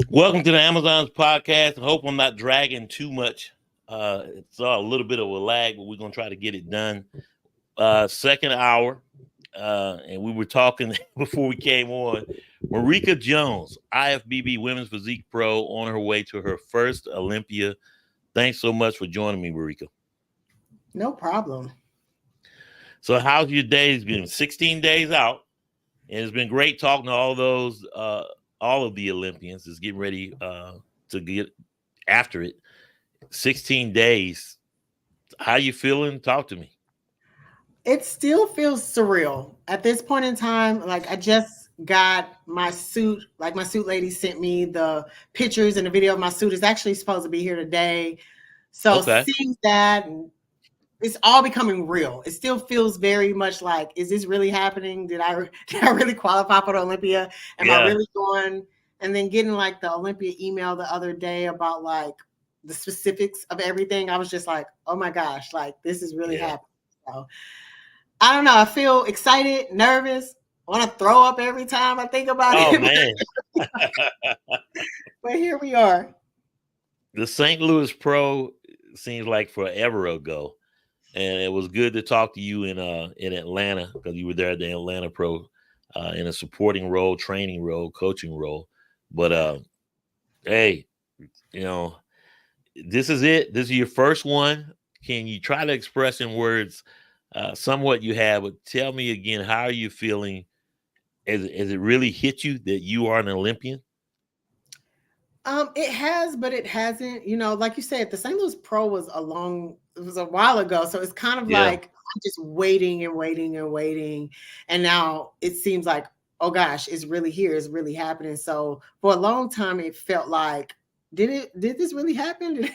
Welcome to the Amazon's podcast. I hope I'm not dragging too much. It's a little bit of a lag, but we're gonna try to get it done. Second hour, and we were talking before we came on. Marika Jones, IFBB Women's Physique Pro, on her way to her first Olympia. Thanks so much for joining me, Marika. No problem. So, how's your days been? 16 days out, and it's been great talking to all of the Olympians. Is getting ready to get after it. 16 days. How you feeling? Talk to me. It still feels surreal at this point in time. Like I just got my suit. Like my suit lady sent me the pictures and the video of my suit. Is actually supposed to be here today. So Okay. seeing that, and it's all becoming real. It still feels very much like, is this really happening? Did I really qualify for the Olympia? Am I Yeah. really going? And then getting like the Olympia email the other day about like the specifics of everything. I was just like, oh my gosh, like this is really Yeah. happening. So I don't know. I feel excited, nervous, want to throw up every time I think about Oh it. man. But here we are. The St. Louis Pro seems like forever ago. And it was good to talk to you in Atlanta because you were there at the Atlanta Pro in a supporting role, training role, coaching role. But hey, you know, this is it. This is your first one. Can you try to express in words somewhat you have? But tell me again, how are you feeling? Has it really hit you that you are an Olympian? It has, but it hasn't. Like you said, the St. Louis Pro it was a while ago. So it's kind of Yeah. like I'm just waiting and waiting and waiting. And now it seems like, oh gosh, it's really here, it's really happening. So for a long time, it felt like, did this really happen?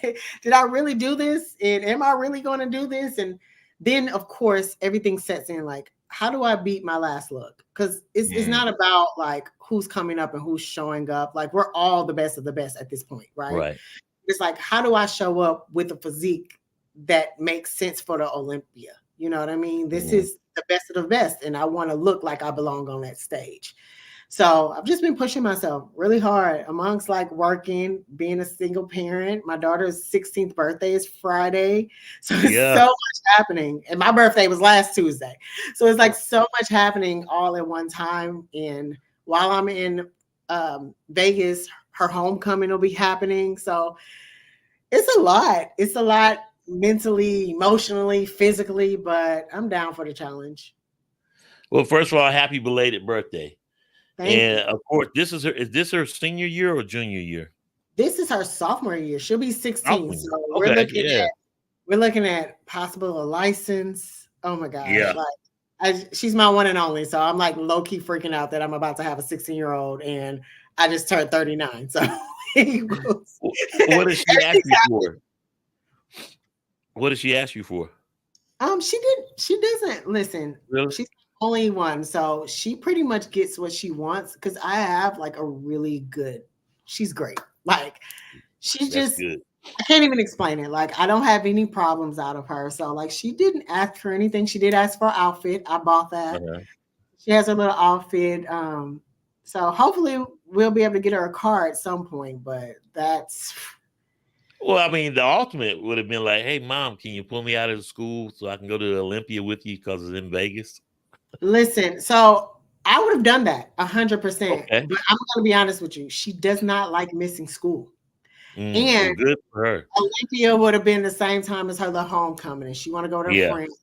Did I really do this? And am I really going to do this? And then of course everything sets in like, how do I beat my last look? Because it's Mm, not about like who's coming up and who's showing up. Like we're all the best of the best at this point, right? right. It's like, how do I show up with a physique that makes sense for the Olympia? You know what I mean? This Mm, is the best of the best, and I want to look like I belong on that stage. So I've just been pushing myself really hard amongst like working, being a single parent. My daughter's 16th birthday is Friday. So it's yeah. so much happening. And my birthday was last Tuesday. So it's like so much happening all at one time. And while I'm in Vegas, her homecoming will be happening. So it's a lot. It's a lot mentally, emotionally, physically, but I'm down for the challenge. Well, first of all, happy belated birthday. Thank And you. of course, is this her senior year or junior year? This is her sophomore year. She'll be 16. Sophomore So year. we're Okay, looking yeah. at we're looking at possible a license. Oh my gosh. Yeah. Like she's my one and only. So I'm like low key freaking out that I'm about to have a 16-year-old and I just turned 39. So What does she ask everything's you happening. for? What does she ask you for? She doesn't listen. Really? She's the only one. So she pretty much gets what she wants because I have like a really good, she's great. Like she's That's just good. I can't even explain it. Like I don't have any problems out of her. So like she didn't ask for anything. She did ask for an outfit. I bought that. Uh-huh. She has her little outfit. So hopefully we'll be able to get her a car at some point. But that's Well, I mean, the ultimate would have been like, "Hey, mom, can you pull me out of the school so I can go to Olympia with you because it's in Vegas?" listen. So I would have done that 100%. Okay. But I'm gonna be honest with you. She does not like missing school. And Well, good for her. Olympia would have been the same time as her little homecoming, and she want to go to her Yeah. friends.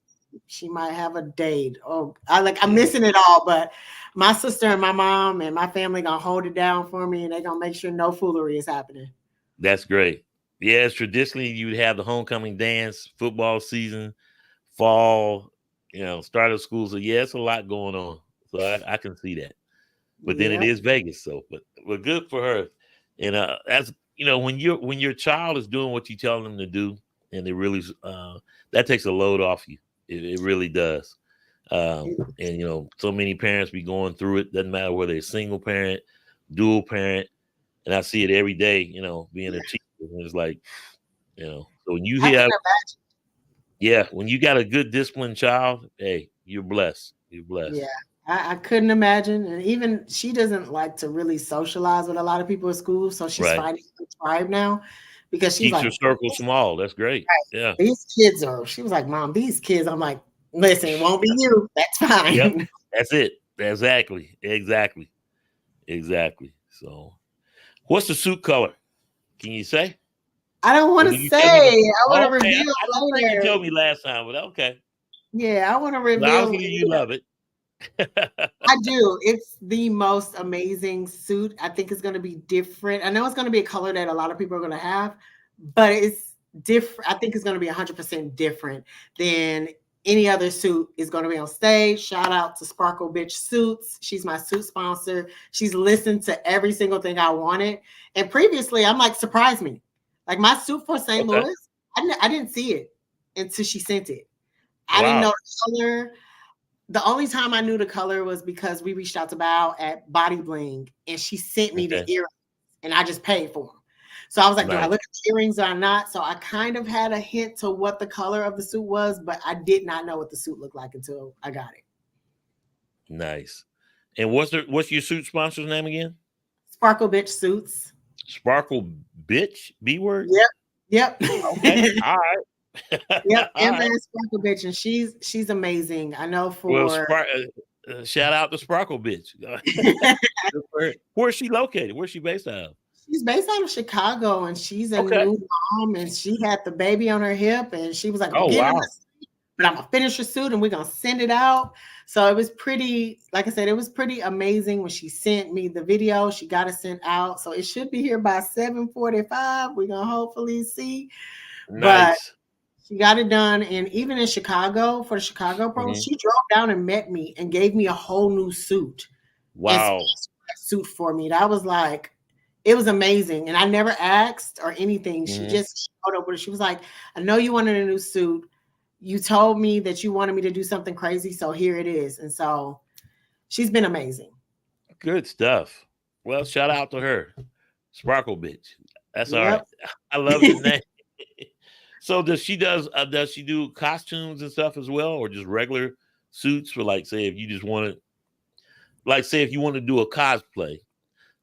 She might have a date. Oh, I'm Yeah. missing it all, but my sister and my mom and my family gonna hold it down for me, and they gonna make sure no foolery is happening. That's great. Yes, traditionally you'd have the homecoming dance, football season, fall, start of school. So yeah, it's a lot going on. So I can see that. But then it Yep. is Vegas. So, but good for her. And that's when your child is doing what you tell them to do, and it really that takes a load off you. It really does. And so many parents be going through it. Doesn't matter whether they're single parent, dual parent, and I see it every day. Being a teacher, and it's like, So when you I can hear, imagine. yeah, when you got a good disciplined child, hey, you're blessed. You're Yeah, blessed. I couldn't imagine. And even she doesn't like to really socialize with a lot of people at school. So she's Right. finding her tribe now because she's Keeps like, your circle small. That's great. Yeah. these kids are, she was like, Mom, these kids. I'm like, listen, it won't be you. That's Yep. fine. That's it. Exactly. Exactly. Exactly. So, what's the suit color? Can you say? I don't Or want to did you say. tell me before? I want to Okay. reveal I don't think you later. told me last time, but okay. Yeah, I want to Well, reveal obviously, you later. love it. I do. It's the most amazing suit. I think it's going to be different. I know it's going to be a color that a lot of people are going to have, but it's different. I think it's going to be 100% different than any other suit is going to be on stage. Shout out to Sparkle Bitch Suits. She's my suit sponsor. She's listened to every single thing I wanted. And previously, I'm like, surprise me. Like my suit for St. Okay. Louis, I didn't see it until she sent it. I didn't know Wow. the color. The only time I knew the color was because we reached out to Bao at Body Bling and she sent me the Okay. earrings and I just paid for them. So I was like, do I Nice. look at the earrings or not? So I kind of had a hint to what the color of the suit was, but I did not know what the suit looked like until I got it. Nice. And what's your suit sponsor's name again? Sparkle Bitch Suits. Sparkle Bitch? B word? Yep. Yep. Okay. All right. Yep. All right. MS Sparkle Bitch. And she's amazing. I know Well, for shout out to Sparkle Bitch. Where's she located? Where's she based out of? she's based out of Chicago and she's a Okay. new mom and she had the baby on her hip and she was like, I'm Oh, getting wow. but I'm gonna finish her suit and we're gonna send it out. So it was pretty, like I said, it was pretty amazing when she sent me the video. She got it sent out. So it should be here by 7:45. We're gonna hopefully see. But Nice. she got it done. And even in Chicago, for the Chicago Pro, Mhm. she drove down and met me and gave me a whole new suit and Wow. suit for me. That was like, it was amazing. And I never asked or anything. She Mhm. just showed up with it. She was like, I know you wanted a new suit. You told me that you wanted me to do something crazy. So here it is. And so she's been amazing. Good stuff. Well, shout out to her. Sparkle Bitch. That's all right. Yep. I love the name. So does she do costumes and stuff as well, or just regular suits for, like, say if you just want to, like, say if you want to do a cosplay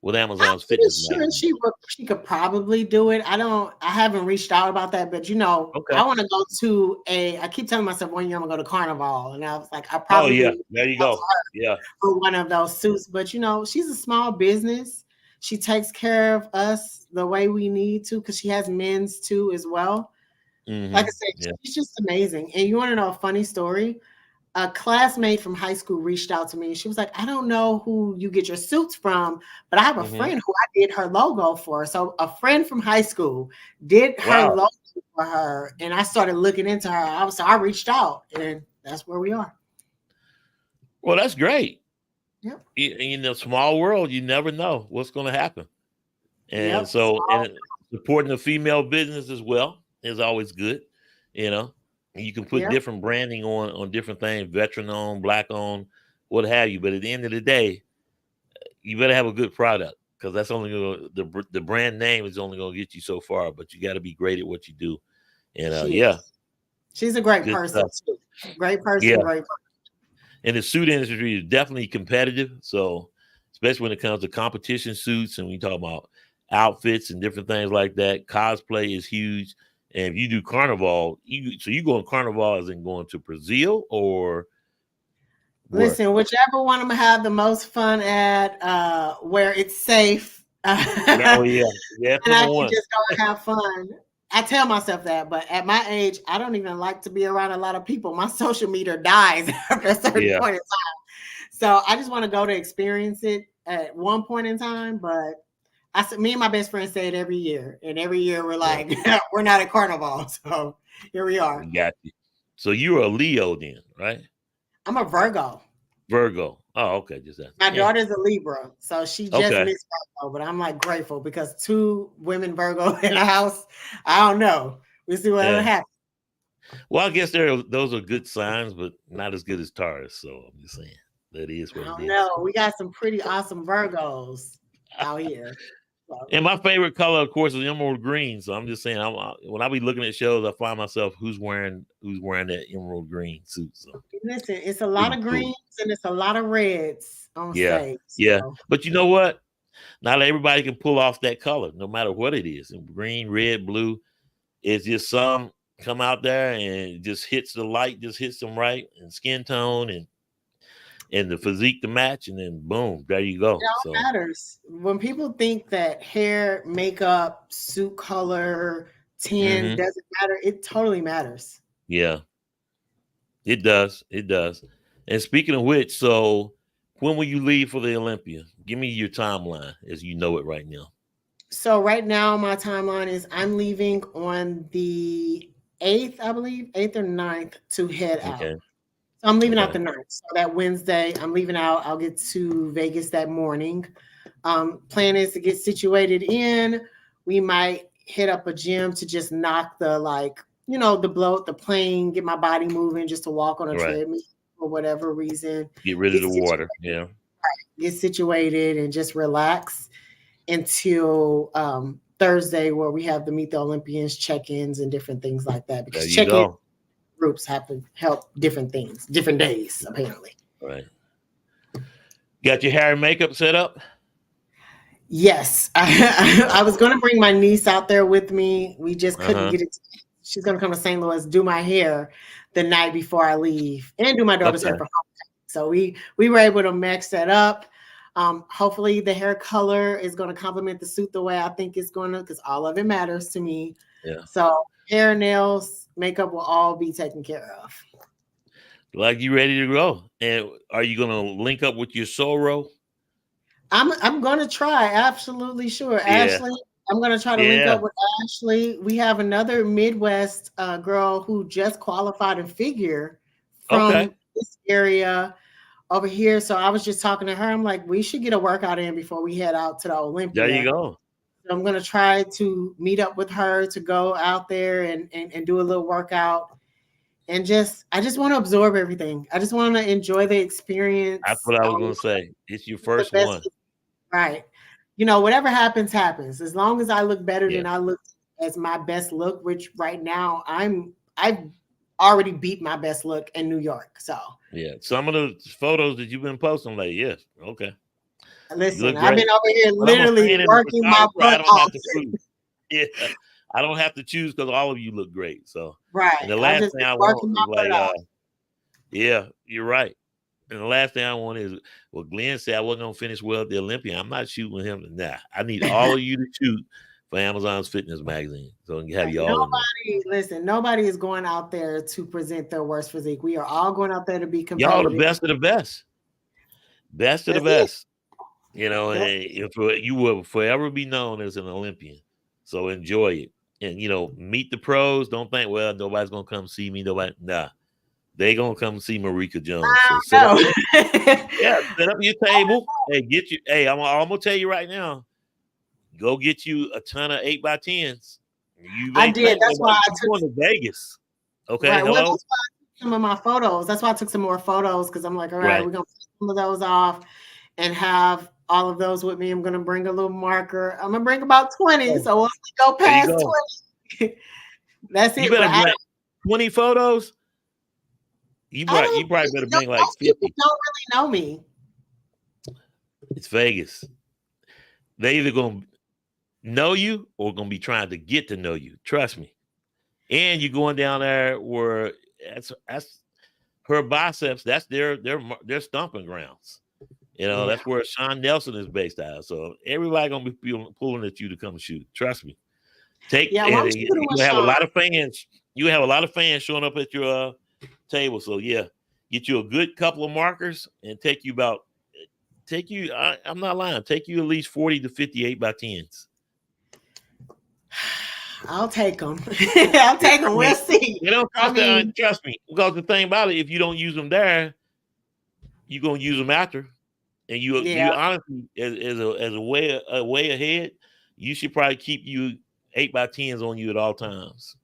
with I'm Amazon's pretty Fitness sure magazine? she could probably do it. I haven't reached out about that, but Okay. I want to go to I keep telling myself one year I'm gonna go to Carnival. And I was like, I Oh probably yeah, reach there you out to go. her Yeah. for one of those suits. But she's a small business. She takes care of us the way we need to because she has men's too as well. Like I Hmm. said, Yeah. she's just amazing. And you want to know a funny story? A classmate from high school reached out to me. She was like, I don't know who you get your suits from, but I have a Hmm. friend who I did her logo for. So a friend from high school did her Wow. logo for her. And I started looking into her. I reached out and that's where we are. Well, that's great. Yep. In the small world, you never know what's going to happen, and Yep. so supporting the female business as well is always good. You know, and you can put Yep. different branding on different things, veteran owned, black owned, what have you. But at the end of the day, you better have a good product because that's only going the brand name is only going to get you so far. But you got to be great at what you do, and She yeah, is. She's a great good person stuff. too. Great Yeah, person, great person. and the suit industry is definitely competitive. So, especially when it comes to competition suits and we talk about outfits and different things like that, cosplay is huge. And if you do carnival, you go on carnival as in going to Brazil or where? Listen, whichever one I'm gonna have the most fun at, where it's safe, Oh and yeah, yeah, that's I number can one. just go and have fun. I tell myself that, but at my age, I don't even like to be around a lot of people. My social meter dies after a certain Yeah, point in time. So I just want to go to experience it at one point in time. But I said, me and my best friend say it every year, and every year we're yeah, like, we're not at Carnival, so here we are. got you. So you're a Leo then, right? I'm a Virgo. Virgo. Oh, okay, just that. My Yeah. daughter's a Libra, so she just Okay. missed Virgo, but I'm like grateful because two women Virgo in the house. I don't know. We'll see what Yeah. happens. Well, I guess those are good signs, but not as good as Taurus. So I'm just saying that is I what it don't is. know. We got some pretty awesome Virgos out here. And my favorite color, of course, is emerald green. So I'm just saying, when I be looking at shows, I find myself who's wearing that emerald green suit. So Listen, it's a lot pretty of cool. greens and it's a lot of reds on Yeah, stage. yeah. So. But you know what? Not everybody can pull off that color, no matter what it is. And green, red, blue. It's just some come out there and it just hits the light, just hits them right, and skin tone and the physique to match, and then boom, there you It go. all So matters. When people think that hair, makeup, suit color, tin mhm. doesn't matter, it totally matters. Yeah, it does. It does. And speaking of which, so when will you leave for the Olympia? Give me your timeline as you know it right now. So right now my timeline is I'm leaving on the 8th, I believe, 8th or 9th to head out. Okay. So I'm leaving out Okay. the 9th. So that Wednesday, I'm leaving out. I'll get to Vegas that morning. Plan is to get situated in. We might hit up a gym to just knock the the bloat, the plane, get my body moving, just to walk on a Right. treadmill for whatever reason. Get rid of Get the situated, water. Yeah. get situated, and just relax until Thursday, where we have the Meet the Olympians check-ins and different things like that. There Because you check-in go. groups have to help different things, different days apparently. Right. Got your hair and makeup set up? Yes, I was going to bring my niece out there with me. We just couldn't Uh-huh. get it. She's going to come to St. Louis, do my hair the night before I leave, and do my daughter's hair Okay. for home. So we were able to match that up. Hopefully, the hair color is going to complement the suit the way I think it's going to, because all of it matters to me. Yeah. So hair, nails, makeup will all be taken care of. Like you ready to go. And are you gonna link up with your soror? I'm gonna try. Absolutely sure. Yeah. Ashley, I'm gonna try to link Yeah. up with Ashley. We have another Midwest girl who just qualified in figure Okay. from this area over here. So I was just talking to her. I'm like, we should get a workout in before we head out to the There you Olympia. go. So I'm gonna try to meet up with her to go out there and do a little workout. And I just want to absorb everything. I just want to enjoy the That's experience. what I was gonna say. It's your The first one. best. Right. Whatever happens, happens. As long as I look better Yeah. than I look as my best look, which right now I've already beat my best look in New York. So Yeah. Some of the photos that you've been posting, like, yes, okay. You listen, look I've been great. over here But I'm a literally fan as a working my photographer. I butt don't have off. to choose. Yeah. I don't have to choose because all of you look great. So and Right. the I've last just thing been I want working my is butt like, off. yeah, you're right. And the last thing I want is, well, Glenn said I wasn't gonna finish well at the Olympia. I'm not shooting with him. Nah, I need all of you to shoot for Amazon's fitness magazine. So I can have Right. you all in there. Nobody is going out there to present their worst physique. We are all going out there to be Y'all the competitive. best of the best. Best of the That's it. best. You know, and That's you will forever be known as an Olympian. So enjoy it. And meet the pros. Don't think, well, nobody's gonna come see me. Nobody, nah. They gonna come see Marika Jones. So set up no. yeah, set up your table. Hey, get you. Hey, I'm gonna tell you right now. Go get you a ton of 8x10s. You I may did. think That's why nobody. I You took going to Vegas? Okay, right. Well, hello. that's some of my photos. That's why I took some more photos, because I'm like, all right, Right. we're gonna put some of those off and have all of those with me. I'm gonna bring a little marker. I'm gonna bring about 20. Oh, So once we go there you past go. 20, that's You it. better But bring 20 photos. I You don't probably think better bring like most people 50. don't really know me. It's Vegas. They either gonna know you or gonna be trying to get to know you. Trust me. And you're going down there where that's her biceps. That's their stomping grounds. Yeah. That's where Sean Nelson is based out of. So everybody gonna be pulling at you to come shoot. Trust me. Yeah, well, I'm shooting with You have a Sean. lot of fans. You have a lot of fans showing up at your table. So yeah, get you a good couple of markers and I'm not lying. Take you at least 40 to 50 8x10s. I'll take them. I'll take I them. We'll mean, see. they don't I cost mean, trust me. Because the thing about it, if you don't use them there, you're gonna use them after. And you yeah, honestly, as a way ahead, you should probably keep you 8x10s on you at all times.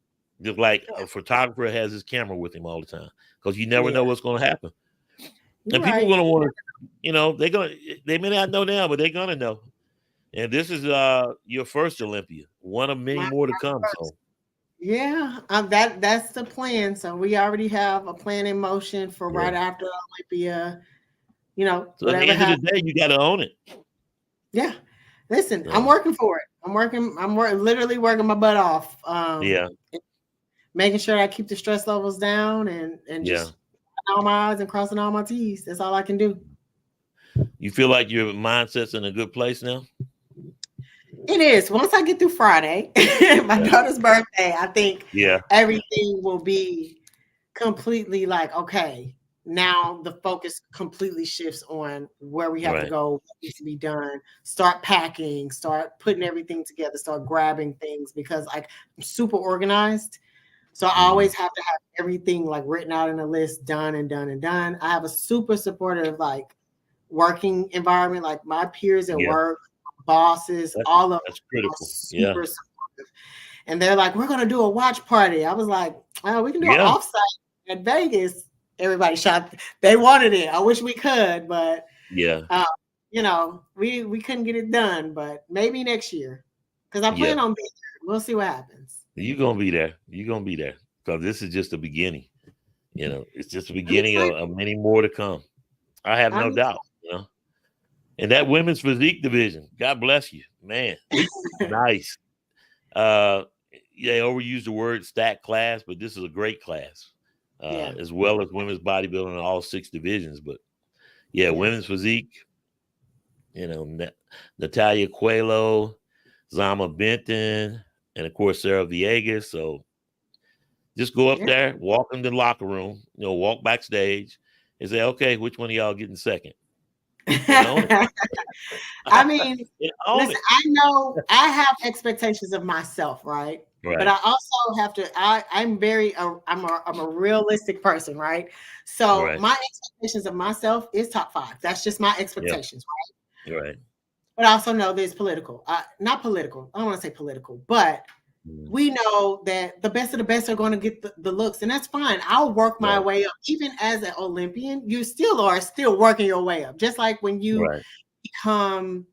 Just like a photographer has his camera with him all the time, because you never yeah. know what's going to happen. You're And people are right. going to want to, they may not know now, but they're going to know. And this is your first Olympia, one of many My more to come. first. So Yeah, that's the plan. So we already have a plan in motion for yeah. right after Olympia. You know, So at the whatever end of the happens. day, you got to own it. Yeah. Listen, I'm So working for it. Literally working my butt off. yeah, Making sure I keep the stress levels down and yeah. just dotting all my I's and crossing all my T's. That's all I can do. You feel like your mindset's in a good place now? It is. Once I get through Friday, my Yeah. daughter's birthday, I think Yeah. everything will be completely like, okay, now the focus completely shifts on where we have to Right. go, what needs to be done, start packing, start putting everything together, start grabbing things because like I'm super organized. So I Mhm. always have to have everything like written out in a list, done and done and done. I have a super supportive like working environment, like my peers at Yeah. work, bosses, That's all of them that's are critical. Yeah. super supportive. And they're like, we're gonna do a watch party. I was like, oh, we can do an Yeah. offsite at Vegas. Everybody shot. They wanted it. I wish we could, but Yeah. uh, we couldn't get it done. But maybe next year, because I Yeah. plan on being there. We'll see what happens. You're gonna be there. You're gonna be there. Because this is just the beginning. It's just the I'm beginning excited. of many more to come. I have no I'm doubt. And that women's physique division, God bless you, man. excited. Nice. Yeah, they overuse the word stack class, but this is a great class, Yeah, as well as women's bodybuilding in all 6 divisions. But yeah, women's yes, physique, Natalia Coelho, Zama Benton, and of course Sarah Villegas. So just go up yeah. there, walk in the locker room, walk backstage, and say, okay, which one of y'all getting second? And own it. I mean, And own listen, it. I know I have expectations of myself, right? But Right, I also have to. I'm a realistic person, right? So right. my expectations of myself is top five. That's just my Yeah, expectations, right? right. But I also know there's political, not political. I don't want to say political, but Mhm. we know that the best of the best are going to get the looks, and that's fine. I'll work my Right, way up. Even as an Olympian, you still are still working your way up. Just like when you right. become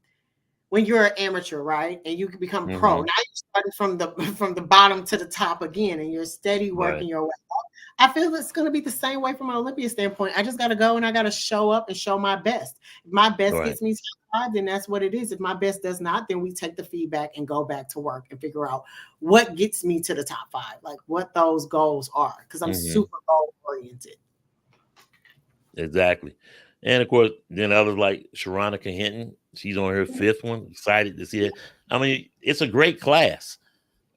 when you're an amateur, right? And you can become pro. Hmm. Now you're starting from the from the bottom to the top again, and you're steady Right. working your way up. I feel it's going to be the same way from an Olympia standpoint. I just got to go and I got to show up and show my best. If my best Right. gets me certified, then that's what it is. If my best does not, then we take the feedback and go back to work and figure out what gets me to the top five, like what those goals are, because I'm Hmm. super goal oriented. Exactly. And of course, then others like Sharonica Hinton, she's on her fifth one. Excited to see it. I mean, it's a great class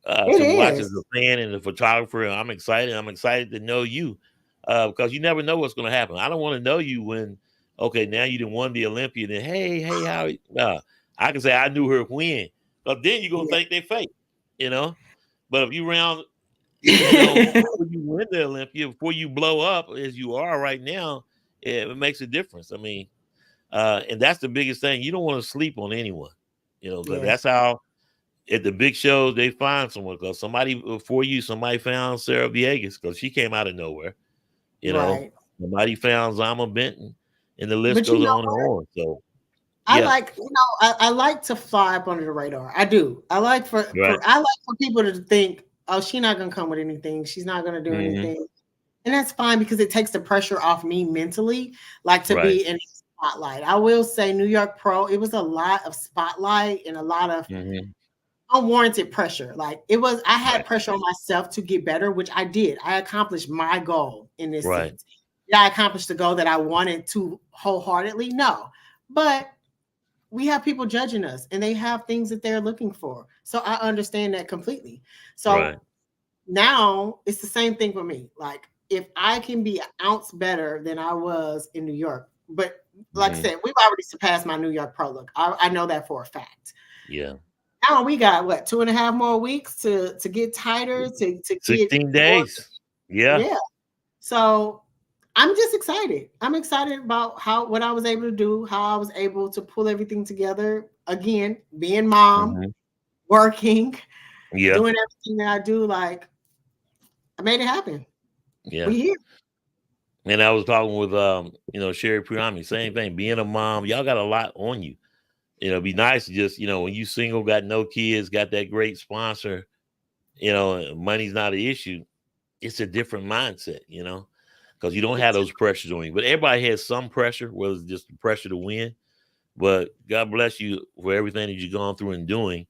It to watch as is. a fan and a photographer. I'm excited. I'm excited to know you because you never know what's going to happen. I don't want to know you when, okay, now you done won the Olympia. Then, hey, how? Nah, I can say I knew her when, but then you're going to Yeah. think they fake, you know? But if you round before you win the Olympia, before you blow up as you are right now, it makes a difference. I mean, and that's the biggest thing. You don't want to sleep on anyone, because Yeah. that's how at the big shows they find someone. Because somebody before you, somebody found Sarah Villegas because she came out of nowhere. You know, Right. somebody found Zama Benton, and the list But you goes know, on and on. So I yeah, like, I like to fly up under the radar. I do. right, I like for people to think, oh, she's not gonna come with anything. She's not gonna do hmm, anything. And that's fine because it takes the pressure off me mentally, like to right, be in the spotlight. I will say New York Pro, it was a lot of spotlight and a lot of hmm, unwarranted pressure. Like I had right, pressure on myself to get better, which I did. I accomplished my goal in this right, sense. Did I accomplish the goal that I wanted to wholeheartedly? No. But we have people judging us and they have things that they're looking for. So I understand that completely. right, So now it's the same thing for me. Like if I can be an ounce better than I was in New York, but like I hmm, said, we've already surpassed my New York pro look. I know that for a fact. yeah. Now we got what 2.5 more weeks to get tighter, to get 16 more. days. Yeah. Yeah. So I'm just excited. I'm excited about what I was able to do, how I was able to pull everything together. Again, being mom, Hmm. working, Yeah. doing everything that I do. Like I made it happen. Yeah. We here. And I was talking with Sherry Priami, same thing. Being a mom, y'all got a lot on you. It'd be nice to just, when you single, got no kids, got that great sponsor, money's not an issue. It's a different mindset, because you don't have those pressures on you. But everybody has some pressure, whether it's just the pressure to win. But God bless you for everything that you've gone through and doing.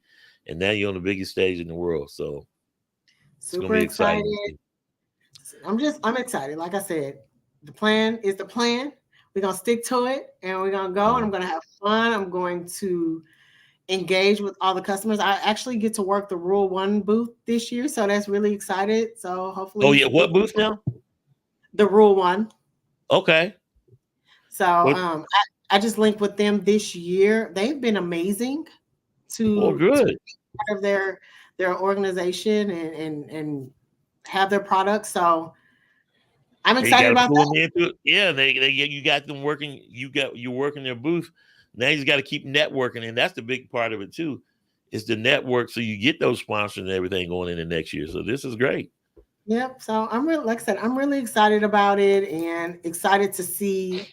And now you're on the biggest stage in the world. So it's going Super to be excited. exciting. I'm excited. Like I said, the plan is the plan. We're going to stick to it and we're going to go and I'm going to have fun. I'm going to engage with all the customers. I actually get to work the Rule 1 booth this year. So that's really excited. So hopefully. Oh, yeah. What booth now? The Rule 1. Okay. So I just linked with them this year. They've been amazing to good. To be part of their organization and have their products. So I'm excited about that. Yeah, you got them working. You're working their booth. Now you got to keep networking, and that's the big part of it too. Is the network, so you get those sponsors and everything going into next year. So this is great. Yep. So I'm really, like I said, I'm really excited about it and excited to see.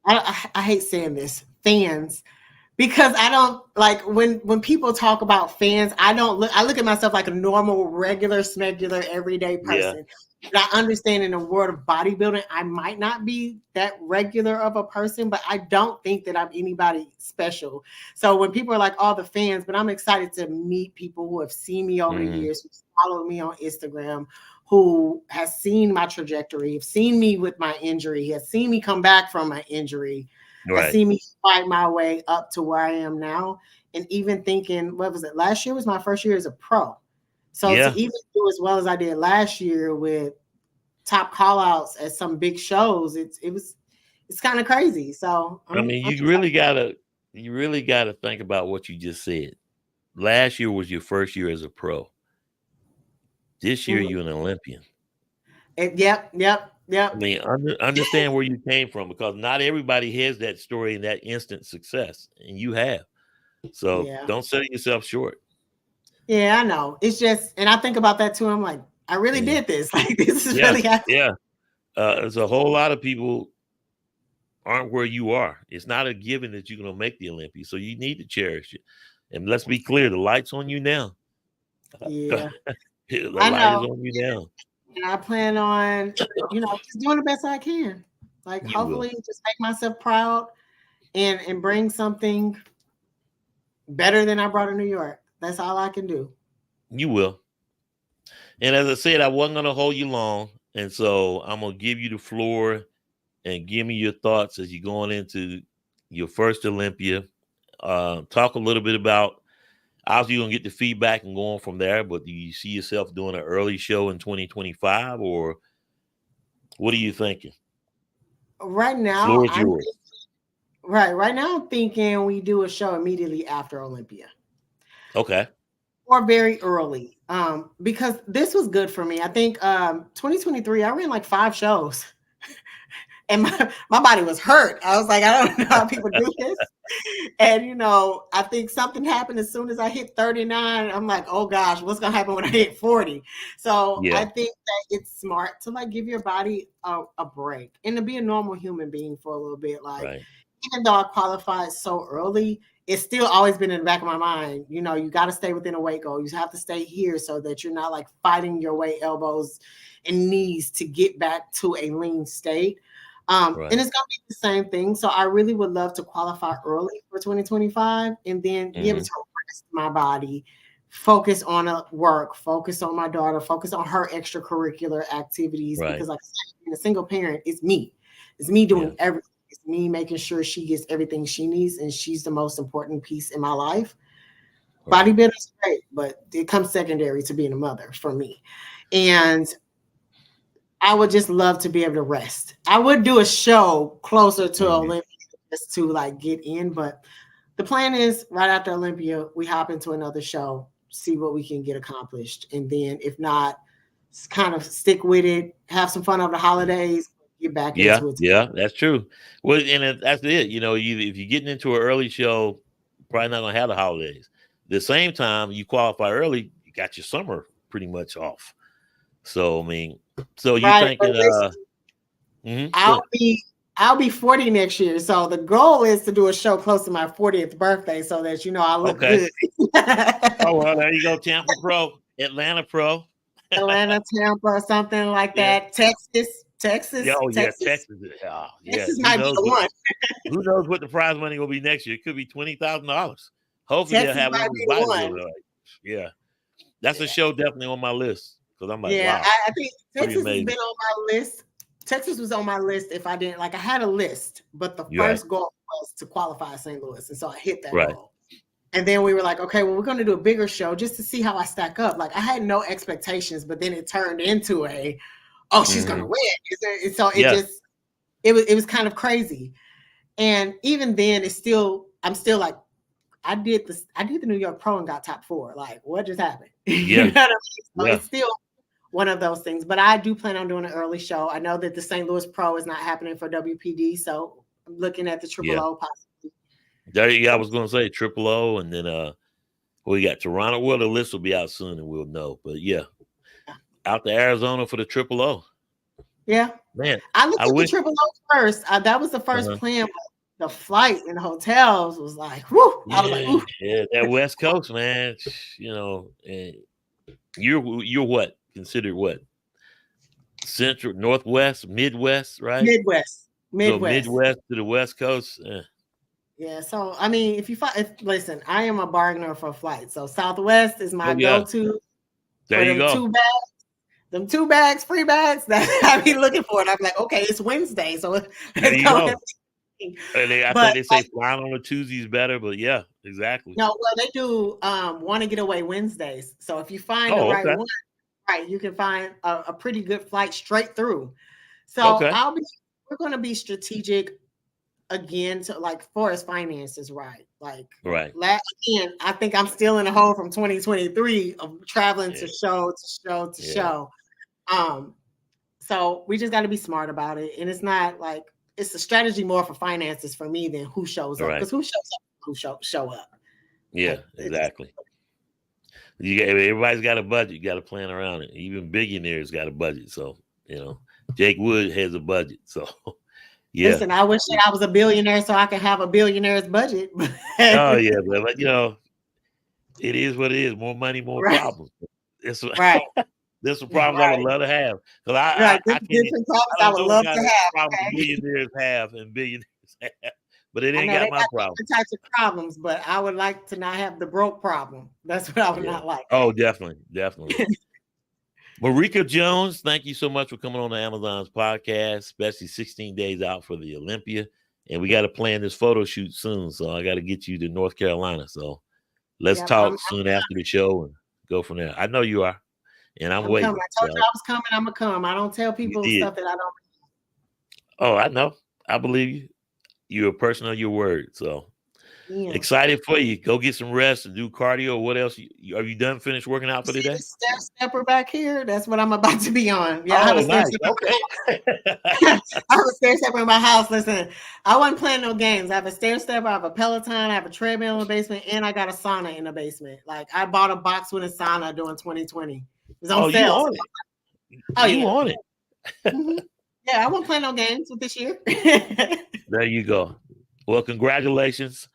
I hate saying this, fans, because I don't like when people talk about fans. I look at myself like a normal, regular, smegular, everyday person. Yeah. But I understand in the world of bodybuilding, I might not be that regular of a person, but I don't think that I'm anybody special. So when people are like, all the fans, but I'm excited to meet people who have seen me over the years, who follow me on Instagram, who has seen my trajectory, have seen me with my injury, has seen me come back from my injury, has seen me fight my way up to where I am now. And even thinking, what was it? Last year was my first year as a pro. So to even do as well as I did last year with top call outs at some big shows, it's kind of crazy. So you really gotta think about what you just said. Last year was your first year as a pro. This year you're an Olympian. Yep. I mean, understand where you came from, because not everybody has that story and that instant success, and you have. So don't sell yourself short. Yeah, I know. It's just, and I think about that too. I'm like, I really did this. Like, this is really happening. Yeah. There's a whole lot of people aren't where you are. It's not a given that you're going to make the Olympia. So you need to cherish it. And let's be clear, the light's on you now. Yeah. The light is on you now. And I plan on, just doing the best I can. Like, hopefully just make myself proud and bring something better than I brought in New York. That's all I can do. You will. And as I said, I wasn't going to hold you long. And so I'm going to give you the floor and give me your thoughts as you're going into your first Olympia. Talk a little bit about, obviously you're going to get the feedback and go on from there, but do you see yourself doing an early show in 2025, or what are you thinking? Right now, I'm thinking we do a show immediately after Olympia. Okay. Or very early, because this was good for me. I think 2023, I ran like 5 shows. And my body was hurt. I was like, I don't know how people do this. And, I think something happened as soon as I hit 39. I'm like, oh gosh, what's going to happen when I hit 40? So I think that it's smart to like give your body a break and to be a normal human being for a little bit. Like, even though I qualified so early, it's still always been in the back of my mind. You got to stay within a weight goal. You have to stay here so that you're not like fighting your way, elbows and knees to get back to a lean state. And it's going to be the same thing. So I really would love to qualify early for 2025 and then be able to rest my body, focus on work, focus on my daughter, focus on her extracurricular activities. Because like I said, being a single parent, it's me. It's me doing everything. It's me making sure she gets everything she needs. And she's the most important piece in my life. Bodybuilding is great, but it comes secondary to being a mother for me. And I would just love to be able to rest. I would do a show closer to Olympia just to like get in, but the plan is right after Olympia, we hop into another show, see what we can get accomplished. And then if not, kind of stick with it, have some fun over the holidays, get back into it. Yeah, that's true. Well, and that's it. If you're getting into an early show, probably not going to have the holidays. At the same time, you qualify early, you got your summer pretty much off. So, I mean, so you're thinking, I'll be I'll be 40 next year. So the goal is to do a show close to my 40th birthday so that, I look Okay. good. Oh, well, there you go. Tampa Pro, Atlanta Pro. Atlanta, Tampa, something like Yeah. that. Texas, Yeah. Texas, Oh, yeah. Texas. Texas. Oh, yeah. Texas might be the one. Who knows what the prize money will be next year? It could be $20,000. Hopefully they'll Texas have might one of be the the one. bodybuilders. Like, yeah. That's a Yeah. show definitely on my list. Because I'm like, Yeah, wow. I think Pretty Texas has amazing. been on my list. Texas was on my list if I didn't, I had a list, but the Right. first goal was to qualify St. Louis. And so I hit that Right. goal. And then we were like, okay, well, we're going to do a bigger show just to see how I stack up. I had no expectations, but then it turned into she's going to win. And so it was kind of crazy. And even then I'm still like, I did the New York Pro and got top 4. Like, what just happened? Yeah. You know what I mean? So it's still one of those things, but I do plan on doing an early show. I know that the St. Louis Pro is not happening for WPD, so I'm looking at the Triple O possibly. There you go. I was going to say Triple O, and then we got Toronto. Well, the list will be out soon, and we'll know. But out to Arizona for the Triple O. Yeah, man. I looked at the Triple O first. That was the first plan. But the flight and hotels was like, whoo! I was like, ooh. Yeah, that West Coast, man. And you're what considered what? Central, Northwest, Midwest, right? Midwest. So Midwest to the West Coast. Yeah. So I mean, listen, I am a bargainer for flights. So Southwest is my go-to. There you go. Them 2 bags, free bags that I be looking for. And I'm like, okay, it's Wednesday, so there you go. I think they say flying on a Tuesday is better, but yeah, exactly. No, well, they do want to get away Wednesdays. So if you find the right one, right, you can find a pretty good flight straight through. So we're going to be strategic again to for as finances, right? Again, I think I'm still in a hole from 2023 of traveling to show to show. So we just got to be smart about it, and it's not it's a strategy more for finances for me than who shows up, because who shows up, who show up. Yeah, exactly. Everybody's got a budget. You got to plan around it. Even billionaires got a budget. So Jake Wood has a budget. So. Yeah. Listen, I wish that I was a billionaire so I could have a billionaire's budget. Oh yeah, but it is what it is. More money, more problems. It's right. There's some problems I would love to have. Because I would love to have. Problems billionaires have and billionaires have, but it ain't got my problem. Different types of problems, but I would like to not have the broke problem. That's what I would not like. Oh, definitely. Marika Jones, thank you so much for coming on the Amazon's podcast, especially 16 days out for the Olympia. And we got to plan this photo shoot soon. So I got to get you to North Carolina. So let's talk soon after the show and go from there. I know you are. And I'm waiting. Coming. I told you I was coming. I'm going to come. I don't tell people stuff that I don't. Oh, I know. I believe you. You're a person of your word. So excited for you. Go get some rest and do cardio. What else? Are you done? Finished working out for today? Stair stepper back here. That's what I'm about to be on. Yeah, I have a stair stepper. I have a stair stepper in my house. Listen, I wasn't playing no games. I have a stair stepper. I have a Peloton. I have a treadmill in the basement, and I got a sauna in the basement. I bought a box with a sauna during 2020. It was on sale. You on it? You on it? Mm-hmm. Yeah, I won't play no games with this year. There you go. Well, congratulations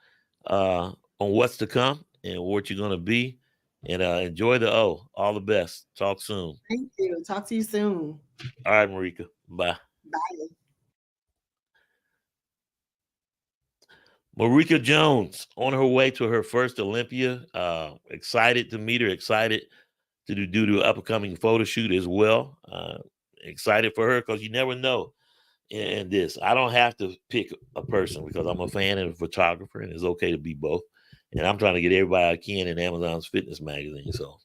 on what's to come and what you're going to be. And enjoy the O. All the best. Talk soon. Thank you. Talk to you soon. All right, Marika. Bye. Bye. Marika Jones on her way to her first Olympia. Excited to meet her. Excited to do the upcoming photo shoot as well. Excited for her because you never know in this. I don't have to pick a person because I'm a fan and a photographer, and it's okay to be both. And I'm trying to get everybody I can in Amazon's fitness magazine. So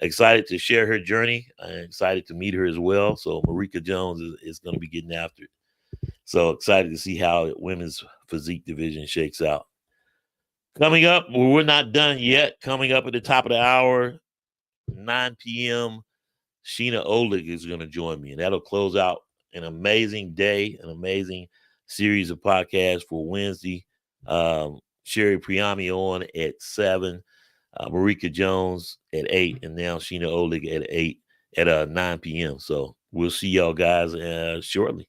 excited to share her journey. I'm excited to meet her as well. So Marika Jones is going to be getting after it. So excited to see how women's physique division shakes out. Coming up, we're not done yet. Coming up at the top of the hour, 9 p.m., Sheena Olig is going to join me, and that'll close out an amazing day, an amazing series of podcasts for Wednesday. Sherry Priami on at 7, Marika Jones at 8, and now Sheena Olig at 9 p.m. So we'll see y'all guys shortly.